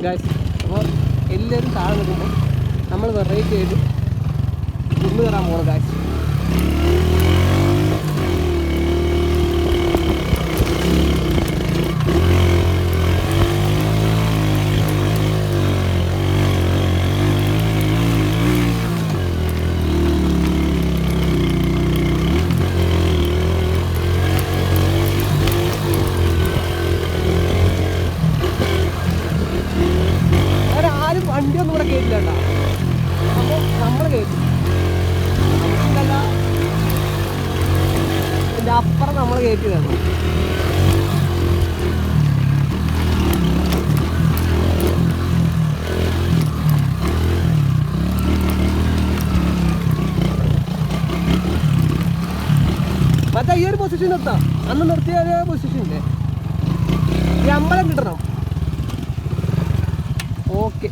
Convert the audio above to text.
Guys. അപ്പോൾ എല്ലാവരും താഴെ നിൽക്കുമ്പോൾ നമ്മൾ വെറൈറ്റി ആയിട്ട് കുന്നു കയറാൻ പോകണം ഗായ്സ്. ആരും വണ്ടിയൊന്നും ഇവിടെ കയറ്റില്ല കേട്ടോ. അപ്പോൾ നമ്മൾ കയറ്റി നമുക്കല്ല ഇതിൻ്റെ അപ്പുറം നമ്മൾ കയറ്റി തരണം. മറ്റേ ഈ ഒരു പൊസിഷൻ നിർത്താം. അന്ന് നിർത്തിയ ഒരു പൊസിഷനില്ലേ, ഈ അമ്പലം കിട്ടണം. ഓക്കെ,